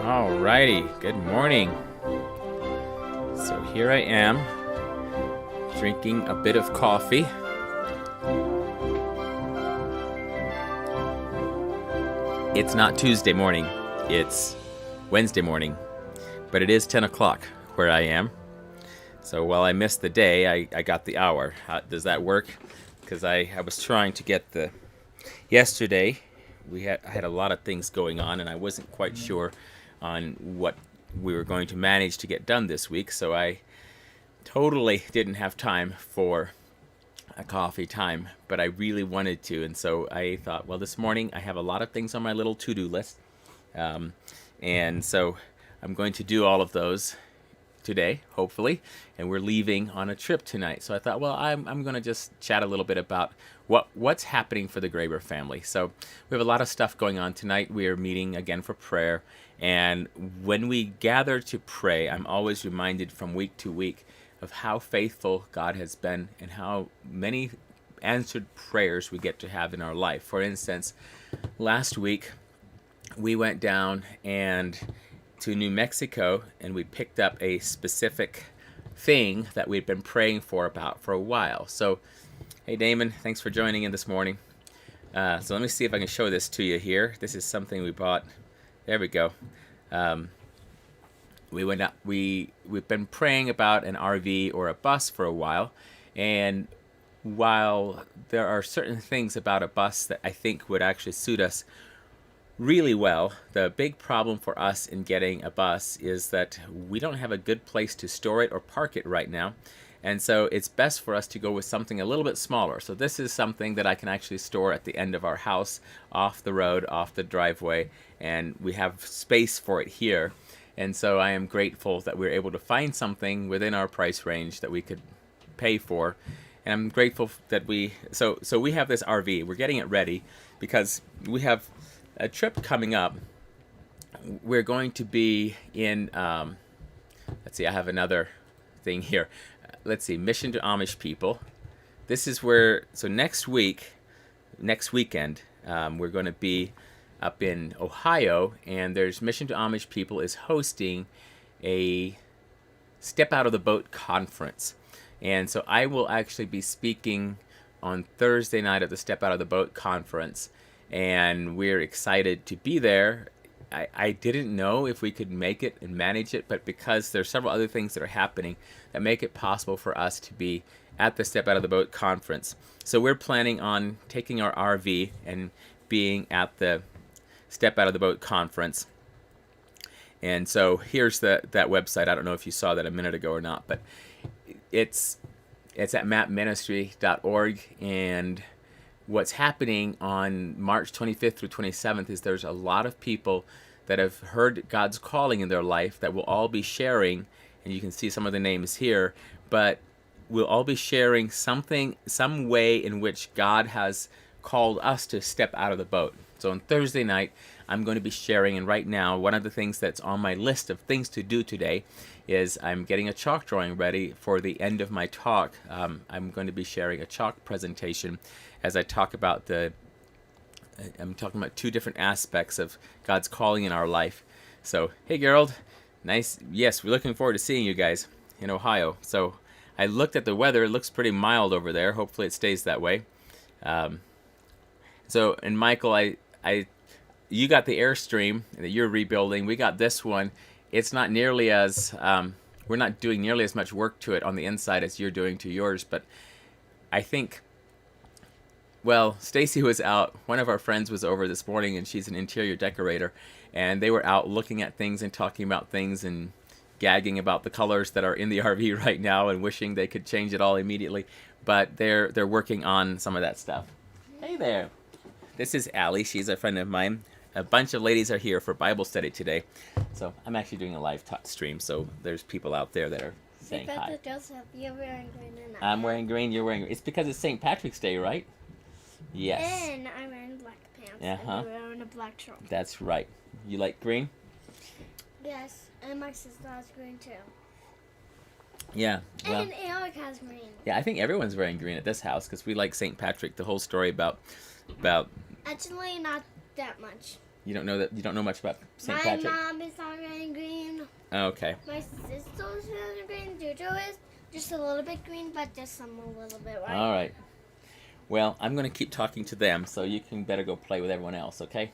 Alrighty, good morning. So here I am, drinking a bit of coffee. It's not Tuesday morning, it's Wednesday morning, but it is 10 o'clock where I am. So while I missed the day, I got the hour. Does that work? Because I was trying to get the... Yesterday, I had a lot of things going on, and I wasn't quite sure on what we were going to manage to get done this week, so I totally didn't have time for a coffee time, but I really wanted to, and so I thought, well, this morning I have a lot of things on my little to-do list, and so I'm going to do all of those today, hopefully, and we're leaving on a trip tonight. So I thought, well, I'm going to just chat a little bit about what's happening for the Graber family. So we have a lot of stuff going on tonight. We are meeting again for prayer, and when we gather to pray, I'm always reminded from week to week of how faithful God has been and how many answered prayers we get to have in our life. For instance, last week we went down to New Mexico, and we picked up a specific thing that we'd been praying for a while. So, hey Damon, thanks for joining in this morning. So let me see if I can show this to you here. This is something we bought. There we go. We've been praying about an RV or a bus for a while, and while there are certain things about a bus that I think would actually suit us really well, the big problem for us in getting a bus is that we don't have a good place to store it or park it right now. And so it's best for us to go with something a little bit smaller. So this is something that I can actually store at the end of our house, off the road, off the driveway, and we have space for it here. And so I am grateful that we were able to find something within our price range that we could pay for. And I'm grateful that we have this RV. We're getting it ready because we have a trip coming up. We're going to be in, let's see, I have another thing here. Let's see, Mission to Amish People. This is where, so next weekend, we're going to be up in Ohio, and there's Mission to Amish People is hosting a Step Out of the Boat conference. And so I will actually be speaking on Thursday night at the Step Out of the Boat conference, and we're excited to be there. I didn't know if we could make it and manage it, but because there's several other things that are happening that make it possible for us to be at the Step Out of the Boat conference. So we're planning on taking our RV and being at the Step Out of the Boat conference. And so here's that website. I don't know if you saw that a minute ago or not, but it's at mapministry.org, and what's happening on March 25th through 27th is there's a lot of people that have heard God's calling in their life that will all be sharing, and you can see some of the names here, but we'll all be sharing some way in which God has called us to step out of the boat. So on Thursday night, I'm going to be sharing, and right now, one of the things that's on my list of things to do today is I'm getting a chalk drawing ready for the end of my talk. I'm going to be sharing a chalk presentation as I talk about I'm talking about two different aspects of God's calling in our life. So, hey Gerald, nice. Yes, we're looking forward to seeing you guys in Ohio. So I looked at the weather. It looks pretty mild over there. Hopefully it stays that way. So, and Michael, you got the Airstream that you're rebuilding. We got this one. It's not nearly as, we're not doing nearly as much work to it on the inside as you're doing to yours, but I think, well, Stacy was out. One of our friends was over this morning, and she's an interior decorator, and they were out looking at things and talking about things and gagging about the colors that are in the RV right now and wishing they could change it all immediately. But they're working on some of that stuff. Hey there. This is Allie. She's a friend of mine. A bunch of ladies are here for Bible study today. So I'm actually doing a live stream, so there's people out there that are saying hi. Joseph, you're wearing green and I'm wearing green, you're wearing... It's because it's St. Patrick's Day, right? Yes. And I'm wearing black pants. Uh-huh. And you're wearing a black shirt. That's right. You like green? Yes, and my sister has green too. Yeah. Well, And Eric has green. yeah, I think everyone's wearing green at this house because we like St. Patrick. The whole story about Actually, not that much. you don't know much about St. My Patrick. mom is not wearing green. Oh, okay. My sister's wearing green. Jojo is just a little bit green, but just some a little bit white. All right. Well, I'm going to keep talking to them, so you can better go play with everyone else, okay?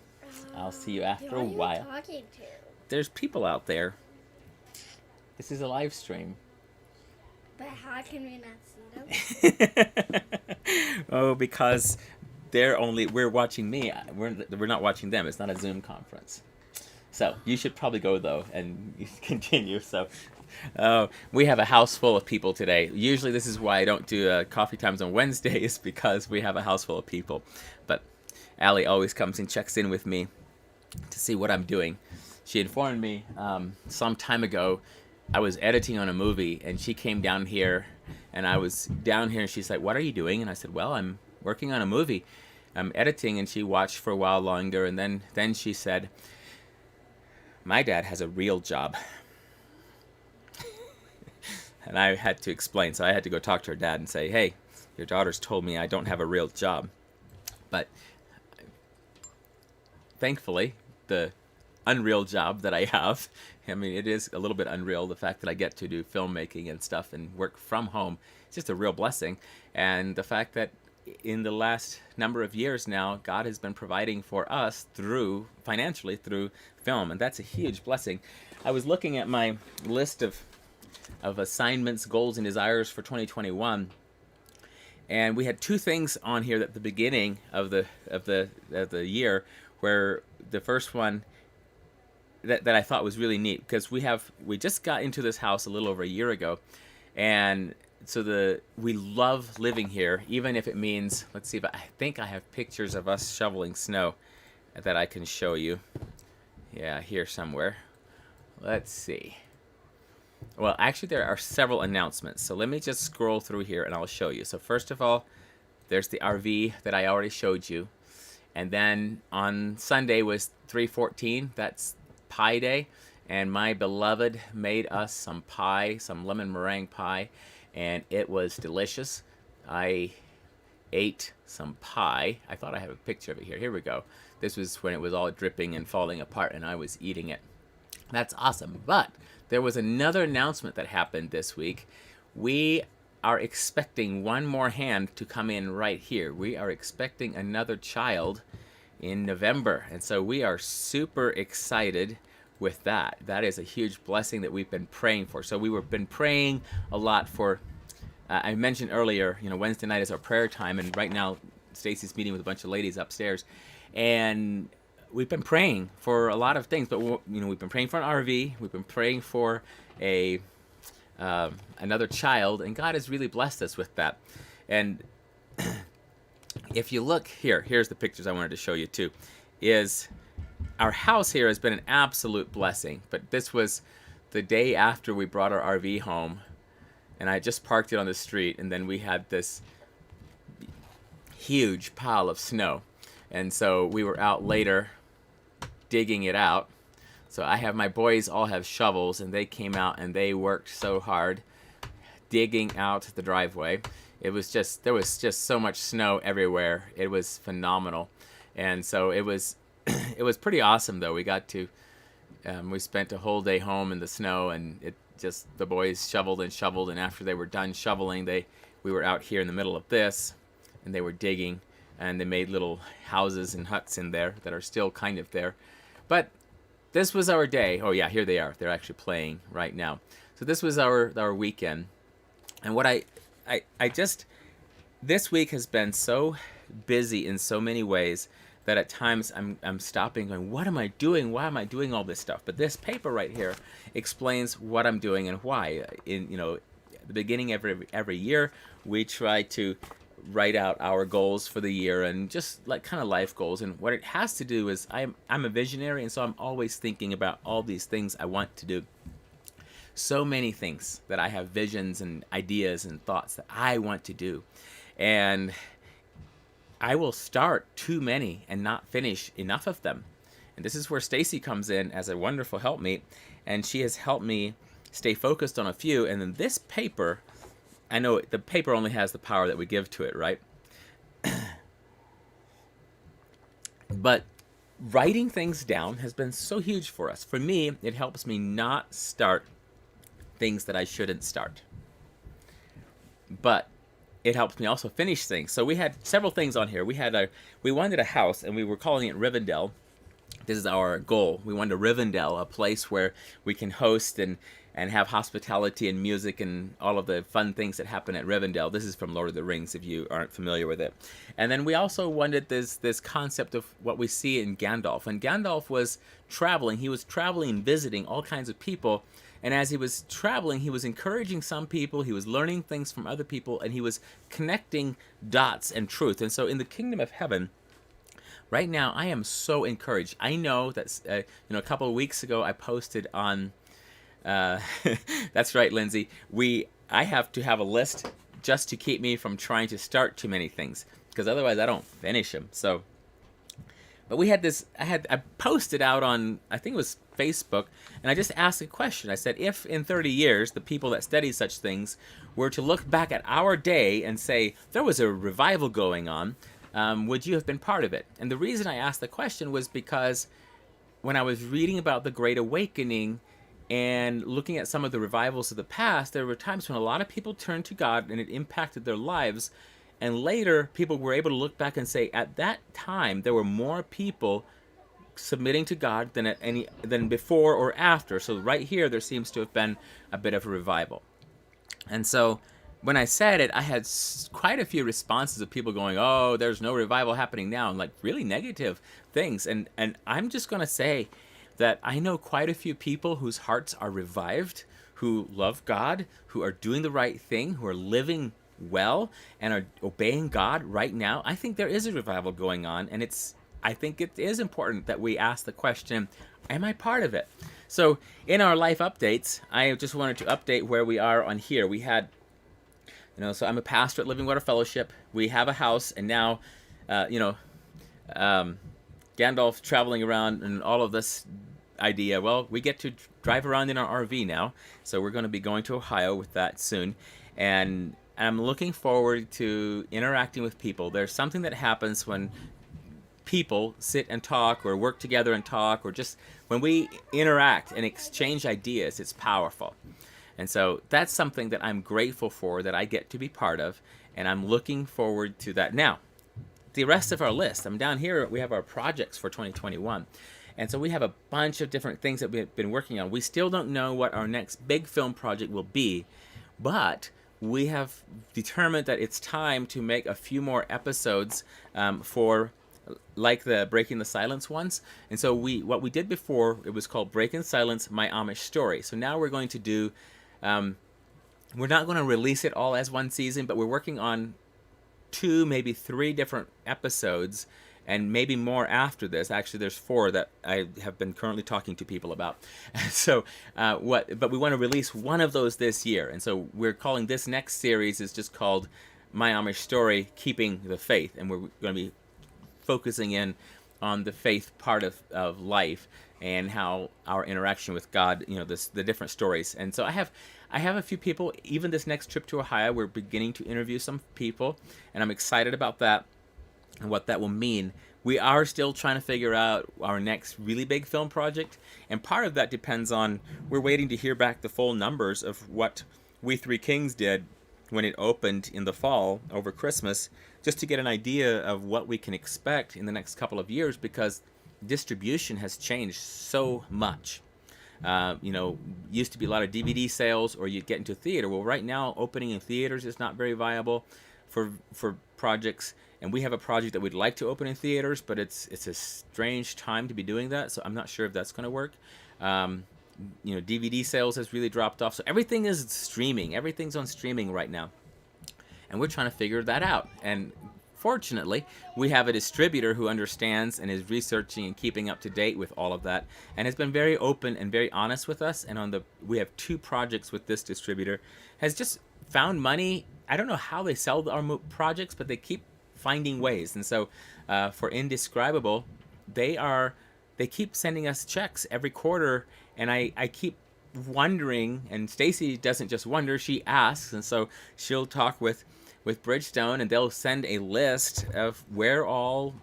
I'll see you after Who a are you while. talking to? There's people out there. This is a live stream. But how can we not see them? Oh, because we're watching me. We're not watching them. It's not a Zoom conference. So you should probably go though and continue. So we have a house full of people today. Usually this is why I don't do coffee times on Wednesdays, because we have a house full of people. But Allie always comes and checks in with me to see what I'm doing. She informed me some time ago I was editing on a movie, and she came down here, and I was down here, and she's like, "What are you doing?" And I said, "Well, I'm working on a movie. I'm editing." And she watched for a while longer, and then she said, "My dad has a real job." And I had to explain, so I had to go talk to her dad and say, "Hey, your daughter's told me I don't have a real job." But thankfully, the unreal job that I have, I mean, it is a little bit unreal, the fact that I get to do filmmaking and stuff and work from home. It's just a real blessing. And the fact that in the last number of years now, God has been providing for us financially through film, and that's a huge blessing. I was looking at my list of assignments, goals, and desires for 2021, and we had two things on here at the beginning of the year, where the first one that I thought was really neat, because we just got into this house a little over a year ago, and so we love living here, even if it means, let's see, but I think I have pictures of us shoveling snow that I can show you. Yeah, here somewhere. Let's see. Well, actually, there are several announcements, so let me just scroll through here and I'll show you. So first of all, there's the RV that I already showed you, and then on Sunday was 3/14. That's Pie Day, and my beloved made us some pie, some lemon meringue pie, and it was delicious. I ate some pie. I thought I have a picture of it here. Here we go. This was when it was all dripping and falling apart, and I was eating it. That's awesome. But there was another announcement that happened this week. We are expecting one more hand to come in right here. We are expecting another child in November, and so we are super excited with that. That is a huge blessing that we've been praying for. So we've been praying a lot for, I mentioned earlier, Wednesday night is our prayer time, and right now Stacy's meeting with a bunch of ladies upstairs, and we've been praying for a lot of things, but we've been praying for an RV, we've been praying for another child, and God has really blessed us with that. And if you look here's the pictures I wanted to show you too, is our house here has been an absolute blessing, but this was the day after we brought our RV home, and I just parked it on the street, and then we had this huge pile of snow, and so we were out later digging it out. So my boys all have shovels, and they came out and they worked so hard digging out the driveway. There was just so much snow everywhere. It was phenomenal. And so it was pretty awesome, though. We got to we spent a whole day home in the snow, and the boys shoveled, and after they were done shoveling, we were out here in the middle of this, and they were digging, and they made little houses and huts in there that are still kind of there. But this was our day. Oh yeah, here they are. They're actually playing right now. So this was our weekend. And what I just, this week has been so busy in so many ways that at times I'm stopping going, what am I doing? Why am I doing all this stuff? But this paper right here explains what I'm doing and why. At the beginning of every year, we try to write out our goals for the year, and just like kind of life goals. And what it has to do is I'm a visionary, and so I'm always thinking about all these things I want to do. So many things that I have visions and ideas and thoughts that I want to do. And I will start too many and not finish enough of them. And this is where Stacy comes in as a wonderful helpmate, and she has helped me stay focused on a few. And then this paper, I know the paper only has the power that we give to it, right? But writing things down has been so huge for us. For me, it helps me not start things that I shouldn't start. But it helps me also finish things. So we had several things on here. We wanted a house, and we were calling it Rivendell. This is our goal. We wanted a Rivendell, a place where we can host and have hospitality and music and all of the fun things that happen at Rivendell. This is from Lord of the Rings, if you aren't familiar with it. And then we also wanted this concept of what we see in Gandalf. And Gandalf was traveling. He was traveling and visiting all kinds of people. And as he was traveling, he was encouraging some people, he was learning things from other people, and he was connecting dots and truth. And so in the kingdom of heaven, right now, I am so encouraged. I know that, a couple of weeks ago, I posted on, that's right, Lindsay, I have to have a list just to keep me from trying to start too many things, because otherwise I don't finish them. So, but we had this, I posted out on, I think it was Facebook, and I just asked a question. I said, if in 30 years, the people that study such things were to look back at our day and say, there was a revival going on, would you have been part of it? And the reason I asked the question was because when I was reading about the Great Awakening and looking at some of the revivals of the past, there were times when a lot of people turned to God and it impacted their lives. And later, people were able to look back and say, at that time, there were more people submitting to God than before or after. So right here, there seems to have been a bit of a revival. And so when I said it, I had quite a few responses of people going, oh, there's no revival happening now, and like really negative things. And I'm just going to say that I know quite a few people whose hearts are revived, who love God, who are doing the right thing, who are living well and are obeying God right now. I think there is a revival going on, and I think it is important that we ask the question, am I part of it? So in our life updates, I just wanted to update where we are on here. We had, so I'm a pastor at Living Water Fellowship. We have a house, and now, Gandalf traveling around and all of this idea. Well, we get to drive around in our RV now, so we're going to be going to Ohio with that soon, and I'm looking forward to interacting with people. There's something that happens when people sit and talk or work together and talk, or just when we interact and exchange ideas, it's powerful. And so that's something that I'm grateful for, that I get to be part of, and I'm looking forward to that. Now, the rest of our list, I'm down here, we have our projects for 2021. And so we have a bunch of different things that we've been working on. We still don't know what our next big film project will be, but we have determined that it's time to make a few more episodes for like the Breaking the Silence ones. And so what we did before, it was called Breaking Silence, My Amish Story. So now we're going to do, we're not going to release it all as one season, but we're working on 2, maybe 3 different episodes, and maybe more after this. Actually, there's 4 that I have been currently talking to people about. So, but we want to release one of those this year. And so we're calling this next series is just called My Amish Story, Keeping the Faith. And we're going to be focusing in on the faith part of life and how our interaction with God, the different stories. And so I have a few people, even this next trip to Ohio, we're beginning to interview some people, and I'm excited about that and what that will mean. We are still trying to figure out our next really big film project, and part of that depends on, we're waiting to hear back the full numbers of what We Three Kings did when it opened in the fall over Christmas, just to get an idea of what we can expect in the next couple of years, because distribution has changed so much. Used to be a lot of DVD sales, or you'd get into theater. Well, right now, opening in theaters is not very viable for projects, and we have a project that we'd like to open in theaters, but it's a strange time to be doing that, so I'm not sure if that's going to work. DVD sales has really dropped off, so everything is streaming. Everything's on streaming right now, and we're trying to figure that out. And fortunately, we have a distributor who understands and is researching and keeping up to date with all of that, and has been very open and very honest with us. And we have 2 projects with this distributor, has just found money. I don't know how they sell our projects, but they keep finding ways. And so for Indescribable, they keep sending us checks every quarter, and I keep wondering, and Stacy doesn't just wonder, she asks, and so she'll talk with Bridgestone, and they'll send a list of where all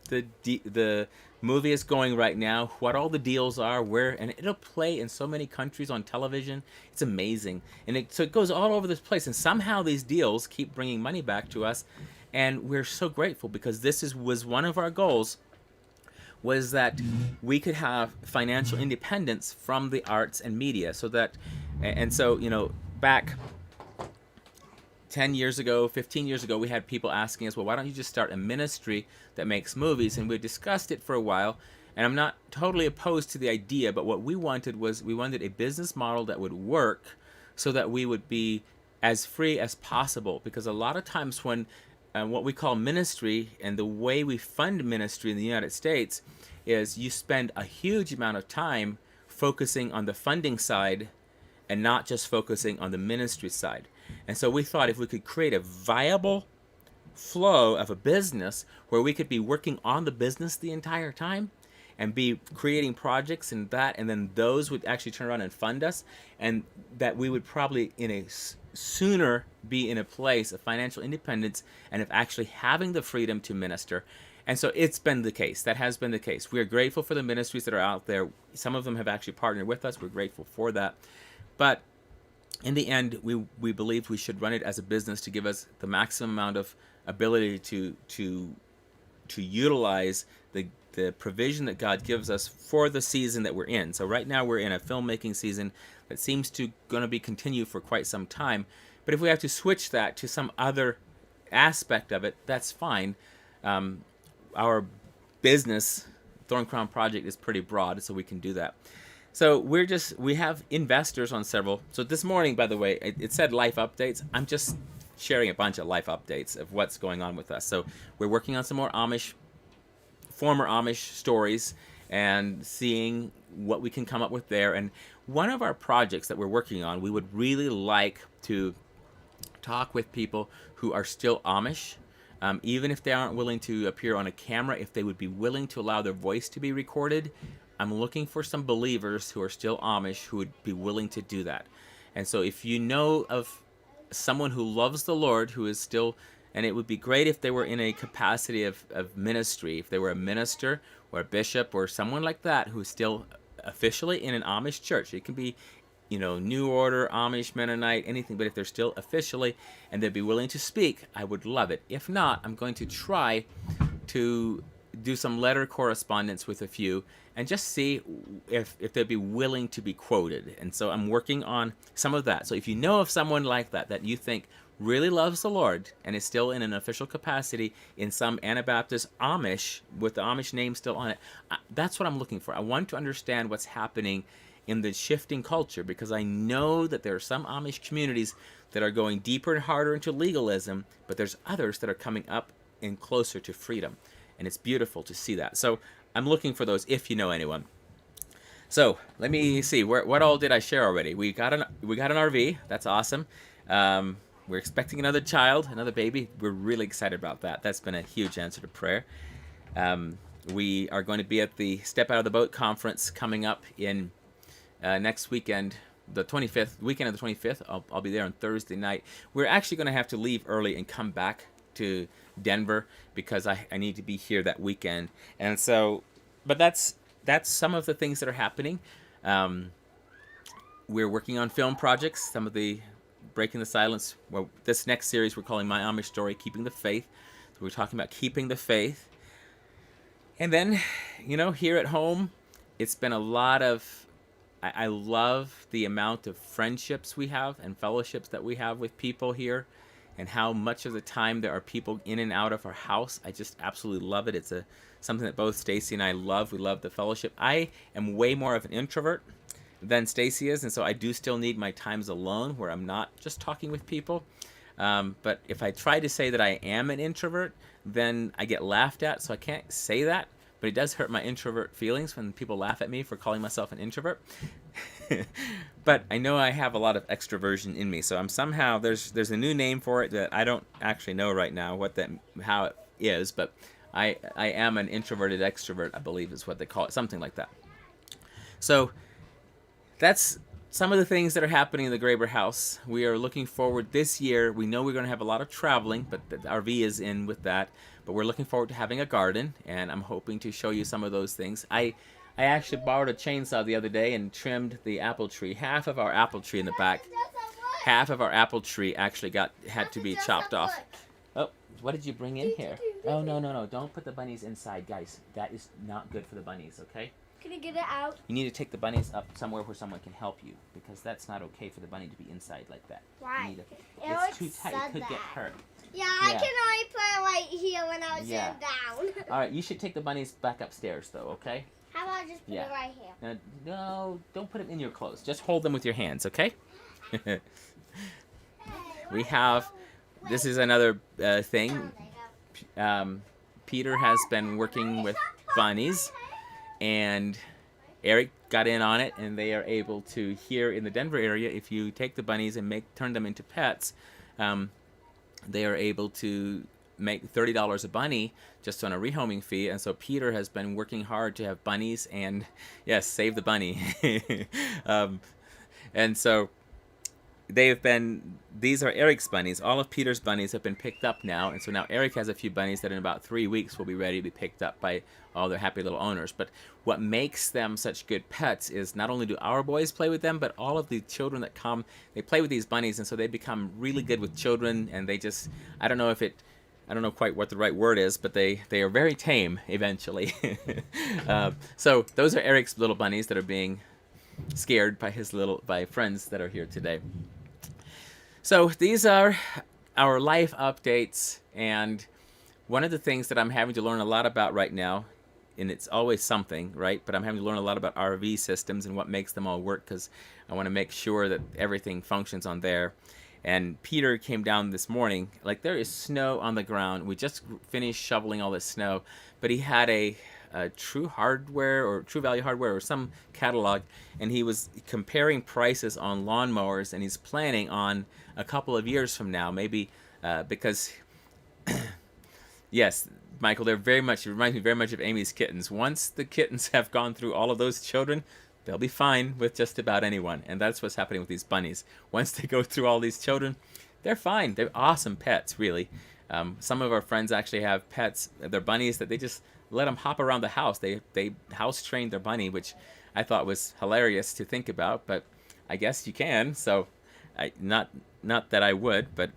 the movie is going right now, what all the deals are, where, and it'll play in so many countries on television. It's amazing, and so it goes all over this place, and somehow these deals keep bringing money back to us, and we're so grateful because was one of our goals, was that we could have financial independence from the arts and media, so that, and so back 10 years ago, 15 years ago, we had people asking us, well, why don't you just start a ministry that makes movies? And we discussed it for a while, and I'm not totally opposed to the idea, but what we wanted was we wanted a business model that would work so that we would be as free as possible. Because a lot of times when what we call ministry and the way we fund ministry in the United States is you spend a huge amount of time focusing on the funding side and not just focusing on the ministry side. And so we thought if we could create a viable flow of a business where we could be working on the business the entire time and be creating projects and that, and then those would actually turn around and fund us, and that we would probably sooner be in a place of financial independence and of actually having the freedom to minister. And so it's been the case. That has been the case. We are grateful for the ministries that are out there. Some of them have actually partnered with us. We're grateful for that. But in the end, we believed we should run it as a business to give us the maximum amount of ability to utilize the provision that God gives us for the season that we're in. So right now we're in a filmmaking season that seems to going to be continue for quite some time. But if we have to switch that to some other aspect of it, that's fine. Our business, Thorn Crown Project, is pretty broad, so we can do that. So we have investors on several. So this morning, by the way, it said life updates. I'm just sharing a bunch of life updates of what's going on with us. So we're working on some more former Amish stories and seeing what we can come up with there. And one of our projects that we're working on, we would really like to talk with people who are still Amish, even if they aren't willing to appear on a camera, if they would be willing to allow their voice to be recorded. I'm looking for some believers who are still Amish who would be willing to do that. And so if you know of someone who loves the Lord, who is still, and it would be great if they were in a capacity of ministry, if they were a minister or a bishop or someone like that who is still officially in an Amish church. It can be, New Order, Amish, Mennonite, anything, but if they're still officially and they'd be willing to speak, I would love it. If not, I'm going to try to do some letter correspondence with a few and just see if they'd be willing to be quoted. And so I'm working on some of that. So if you know of someone like that you think really loves the Lord and is still in an official capacity in some Anabaptist Amish with the Amish name still on it, that's what I'm looking for. I want to understand what's happening in the shifting culture, because I know that there are some Amish communities that are going deeper and harder into legalism, but there's others that are coming up and closer to freedom. And it's beautiful to see that. So I'm looking for those if you know anyone. So let me see, what all did I share already? We got an RV. That's awesome. We're expecting another child, another baby. We're really excited about that. That's been a huge answer to prayer. We are going to be at the Step Out of the Boat conference coming up in next weekend, the 25th, weekend of the 25th. I'll be there on Thursday night. We're actually going to have to leave early and come back to Denver because I need to be here that weekend. And so, but that's some of the things that are happening. We're working on film projects, some of the Breaking the Silence. Well, this next series we're calling My Amish Story, Keeping the Faith. So we're talking about keeping the faith. And then, here at home, it's been a lot of, I love the amount of friendships we have and fellowships that we have with people here, and how much of the time there are people in and out of our house. I just absolutely love it. It's something that both Stacy and I love. We love the fellowship. I am way more of an introvert than Stacy is, and so I do still need my times alone where I'm not just talking with people. But if I try to say that I am an introvert, then I get laughed at, so I can't say that. But it does hurt my introvert feelings when people laugh at me for calling myself an introvert. But I know I have a lot of extroversion in me, so I'm somehow, there's a new name for it that I don't actually know right now how it is, but I am an introverted extrovert, I believe is what they call it, something like that. So that's some of the things that are happening in the Graber house. We are looking forward this year. We know we're going to have a lot of traveling, but the RV is in with that. But we're looking forward to having a garden, and I'm hoping to show you some of those things. I actually borrowed a chainsaw the other day and trimmed the apple tree. Half of our apple tree in the back, half of our apple tree actually had to be chopped off. Oh, what did you bring in here? Oh, no, no, no. Don't put the bunnies inside, guys. That is not good for the bunnies, okay? Can I get it out? You need to take the bunnies up somewhere where someone can help you, because that's not okay for the bunny to be inside like that. Why? It's too tight. It could get hurt. Yeah, I can only put it right here when I was sitting down. All right, you should take the bunnies back upstairs, though, okay? How about I just put it right here? No, don't put it in your clothes. Just hold them with your hands, okay? We have, this is another thing. Peter has been working with bunnies, and Eric got in on it, and they are able to, here in the Denver area, if you take the bunnies and turn them into pets, they are able to make $30 a bunny just on a rehoming fee. And so Peter has been working hard to have bunnies and, yes, save the bunny. And so these are Eric's bunnies. All of Peter's bunnies have been picked up now, and so now Eric has a few bunnies that in about 3 weeks will be ready to be picked up by all their happy little owners. But what makes them such good pets is not only do our boys play with them, but all of the children that come, they play with these bunnies, and so they become really good with children, and they just, I don't know quite what the right word is, but they are very tame eventually. So those are Eric's little bunnies that are being scared by friends that are here today. So these are our life updates, and one of the things that I'm having to learn a lot about right now, and it's always something, right? But I'm having to learn a lot about RV systems and what makes them all work, because I want to make sure that everything functions on there. And Peter came down this morning, like there is snow on the ground. We just finished shoveling all this snow, but he had a True Hardware or True Value Hardware or some catalog, and he was comparing prices on lawnmowers, and he's planning on a couple of years from now, maybe because, yes, Michael, it reminds me very much of Amy's kittens. Once the kittens have gone through all of those children, they'll be fine with just about anyone, and that's what's happening with these bunnies. Once they go through all these children, they're fine. They're awesome pets, really. Some of our friends actually have pets, they're bunnies that they just let them hop around the house. They house trained their bunny, which I thought was hilarious to think about, but I guess you can. So, not that I would, but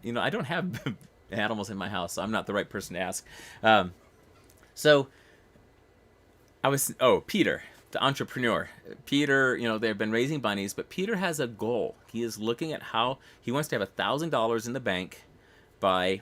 I don't have animals in my house, so I'm not the right person to ask. Peter, the entrepreneur. Peter, they've been raising bunnies, but Peter has a goal. He is looking at how he wants to have $1,000 in the bank by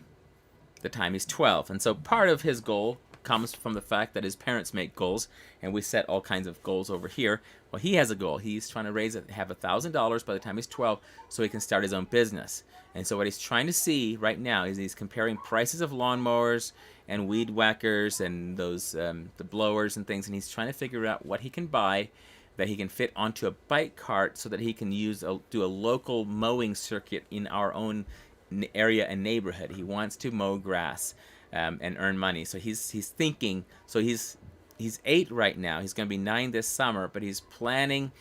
the time he's 12. And so part of his goal comes from the fact that his parents make goals, and we set all kinds of goals over here. Well, he has a goal. He's trying to have $1,000 by the time he's 12 so he can start his own business. And so what he's trying to see right now is he's comparing prices of lawnmowers and weed whackers and those the blowers and things, and he's trying to figure out what he can buy that he can fit onto a bike cart so that he can do a local mowing circuit in our own area and neighborhood. He wants to mow grass and earn money. So he's thinking. So he's 8 right now. He's going to be 9 this summer, but he's planning.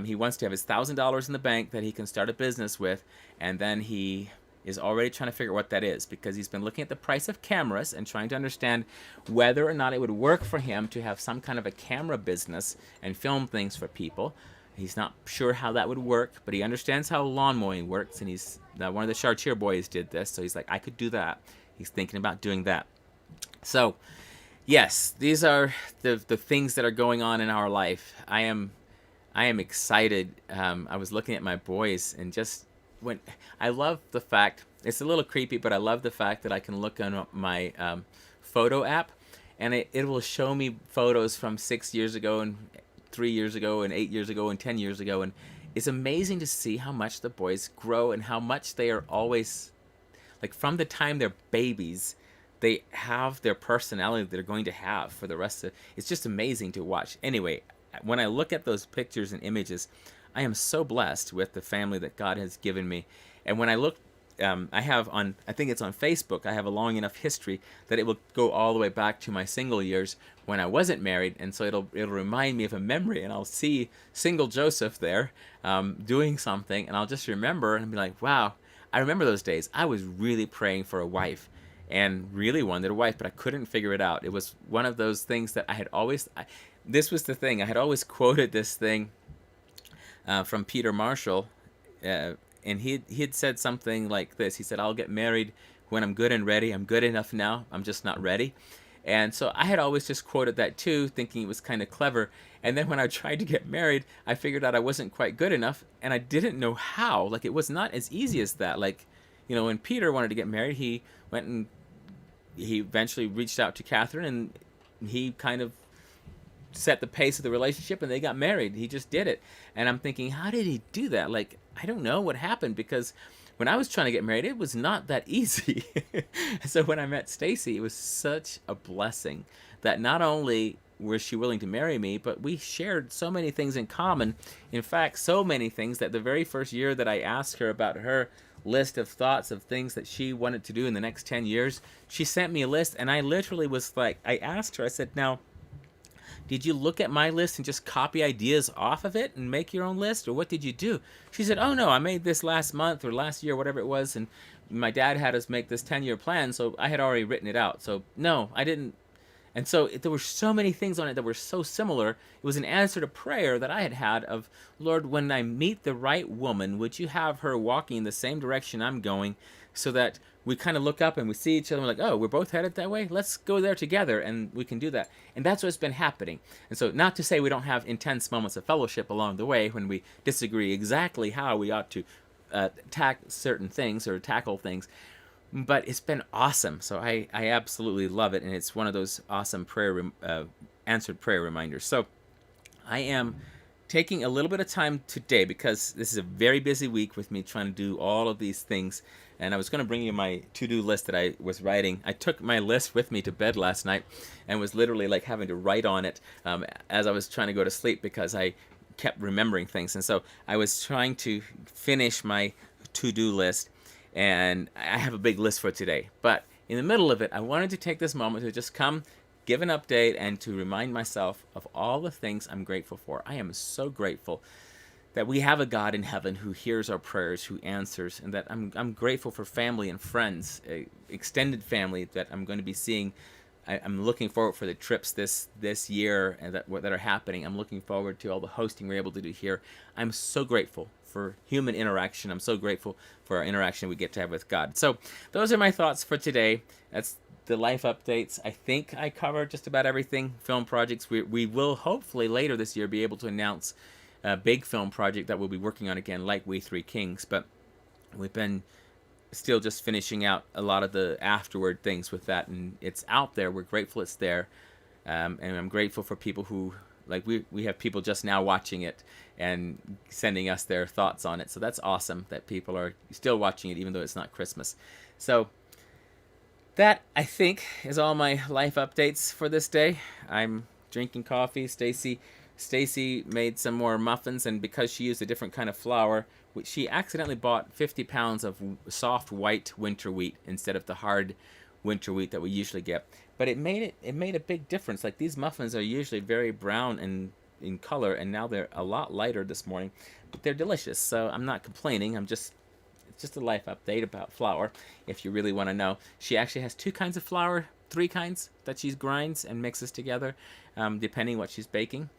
He wants to have his $1,000 in the bank that he can start a business with, and then he is already trying to figure out what that is, because he's been looking at the price of cameras and trying to understand whether or not it would work for him to have some kind of a camera business and film things for people. He's not sure how that would work, but he understands how lawn mowing works, and one of the Chartier boys did this, so he's like, I could do that. He's thinking about doing that. So, yes, these are the things that are going on in our life. I am excited. I was looking at my boys, and I love the fact, it's a little creepy, but I love the fact that I can look on my photo app, and it will show me photos from 6 years ago and 3 years ago and 8 years ago and 10 years ago, and it's amazing to see how much the boys grow and how much they are always, like from the time they're babies, they have their personality that they're going to have for the rest of it's just amazing to watch. Anyway, when I look at those pictures and images, I am so blessed with the family that God has given me. And when I look I have on, I think it's on Facebook, I have a long enough history that it will go all the way back to my single years when I wasn't married, and so it'll remind me of a memory, and I'll see single Joseph there doing something, and I'll just remember and be like, wow, I remember those days. I was really praying for a wife and really wanted a wife, but I couldn't figure it out. It was one of those things that I had always, this was the thing, I had always quoted this thing from Peter Marshall, and he had said something like this. He said, I'll get married when I'm good and ready. I'm good enough now. I'm just not ready. And so I had always just quoted that too, thinking it was kind of clever. And then when I tried to get married, I figured out I wasn't quite good enough, and I didn't know how. Like, it was not as easy as that. Like, you know, when Peter wanted to get married, he went and he eventually reached out to Catherine, and he kind of set the pace of the relationship, and they got married. He just did it. And I'm thinking, how did he do that? Like, I don't know what happened, because when I was trying to get married, it was not that easy. So when I met Stacy, it was such a blessing that not only was she willing to marry me, but we shared so many things in common. In fact, so many things that the very first year that I asked her about her list of thoughts of things that she wanted to do in the next 10 years, she sent me a list, and I literally was like, I asked her, I said, now, did you look at my list and just copy ideas off of it and make your own list, or what did you do? She said, oh no, I made this last month or last year, whatever it was, and my dad had us make this 10-year plan, so I had already written it out. So no, I didn't. And so there were so many things on it that were so similar. It was an answer to prayer that I had of, Lord, when I meet the right woman, would you have her walking in the same direction I'm going, so that we kind of look up and we see each other and we're like, oh, we're both headed that way? Let's go there together, and we can do that. And that's what's been happening. And so, not to say we don't have intense moments of fellowship along the way when we disagree exactly how we ought to tackle certain things or tackle things, but it's been awesome. So I absolutely love it, and it's one of those awesome answered prayer reminders. So I am taking a little bit of time today, because this is a very busy week with me trying to do all of these things. And I was going to bring you my to-do list that I was writing. I took my list with me to bed last night and was literally like having to write on it as I was trying to go to sleep, because I kept remembering things. And so I was trying to finish my to-do list, and I have a big list for today. But in the middle of it, I wanted to take this moment to just come, give an update, and to remind myself of all the things I'm grateful for. I am so grateful that we have a God in heaven who hears our prayers, who answers, and that I'm grateful for family and friends, extended family that I'm going to be seeing. I'm looking forward for the trips this year and that are happening. I'm looking forward to all the hosting we're able to do here. I'm so grateful for human interaction. I'm so grateful for our interaction we get to have with God. So those are my thoughts for today. That's the life updates. I think I covered just about everything. Film projects. We will hopefully later this year be able to announce a big film project that we'll be working on again, like We Three Kings. But we've been still just finishing out a lot of the afterward things with that, and it's out there. We're grateful it's there, and I'm grateful for people who, like, we have people just now watching it and sending us their thoughts on it. So that's awesome that people are still watching it even though it's not Christmas. So that, I think, is all my life updates for this day. I'm drinking coffee. Stacy made some more muffins, and because she used a different kind of flour, which she accidentally bought 50 pounds of soft white winter wheat instead of the hard winter wheat that we usually get. But it made a big difference. Like, these muffins are usually very brown and in color, and now they're a lot lighter this morning, but they're delicious. So I'm not complaining. It's just a life update about flour, if you really want to know. She actually has 2 kinds of flour, 3 kinds that she grinds and mixes together, depending what she's baking.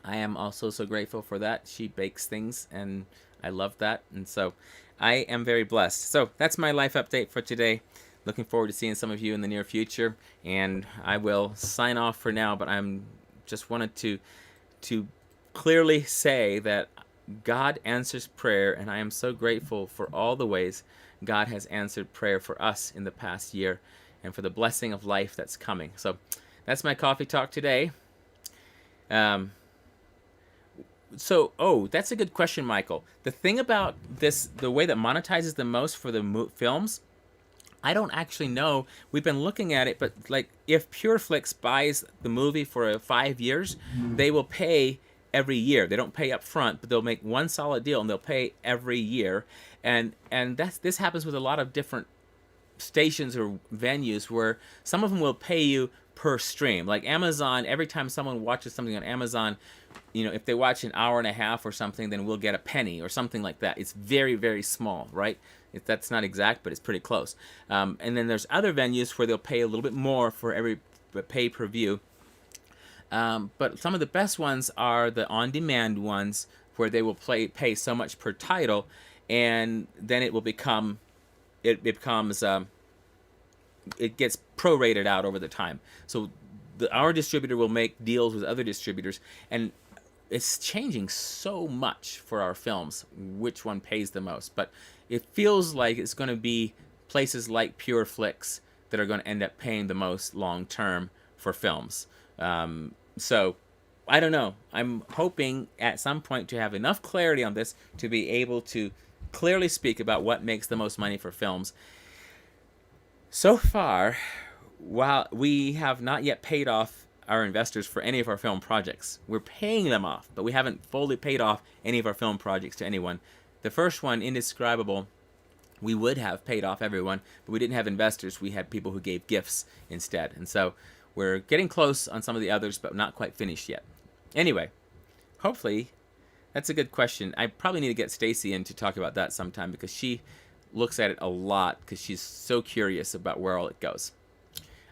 I am also so grateful for that. She bakes things, and I love that. And so I am very blessed. So that's my life update for today. Looking forward to seeing some of you in the near future. And I will sign off for now, but I'm just wanted to clearly say that God answers prayer, and I am so grateful for all the ways God has answered prayer for us in the past year, and for the blessing of life that's coming. So that's my coffee talk today. That's a good question, Michael. The thing about this, the way that monetizes the most for the films, I don't actually know. We've been looking at it, but like, if PureFlix buys the movie for 5 years, they will pay every year. They don't pay up front, but they'll make one solid deal and they'll pay every year. And this happens with a lot of different stations or venues where some of them will pay you per stream. Like Amazon, every time someone watches something on Amazon, if they watch an hour and a half or something, then we'll get a penny or something like that. It's very, very small, right? That's not exact, but it's pretty close. And then there's other venues where they'll pay a little bit more for every pay-per-view. But some of the best ones are the on-demand ones where they will pay so much per title, and then it becomes it gets prorated out over the time. So our distributor will make deals with other distributors, and it's changing so much for our films which one pays the most. But it feels like it's going to be places like Pure Flix that are going to end up paying the most long term for films. So I don't know. I'm hoping at some point to have enough clarity on this to be able to clearly speak about what makes the most money for films. So far, while we have not yet paid off our investors for any of our film projects, we're paying them off, but we haven't fully paid off any of our film projects to anyone. The first one, Indescribable, we would have paid off everyone, but we didn't have investors. We had people who gave gifts instead. And so we're getting close on some of the others, but not quite finished yet. Anyway, hopefully, that's a good question. I probably need to get Stacy in to talk about that sometime because she looks at it a lot because she's so curious about where all it goes.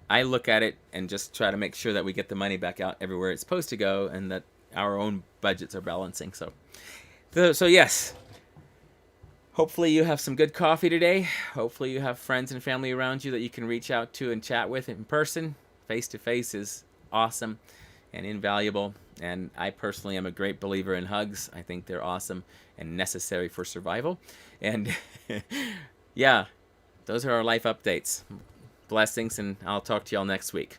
I look at it and just try to make sure that we get the money back out everywhere it's supposed to go and that our own budgets are balancing. So yes, hopefully you have some good coffee today. Hopefully you have friends and family around you that you can reach out to and chat with in person. Face-to-face is awesome and invaluable. And I personally am a great believer in hugs. I think they're awesome and necessary for survival. And yeah, those are our life updates. Blessings, and I'll talk to y'all next week.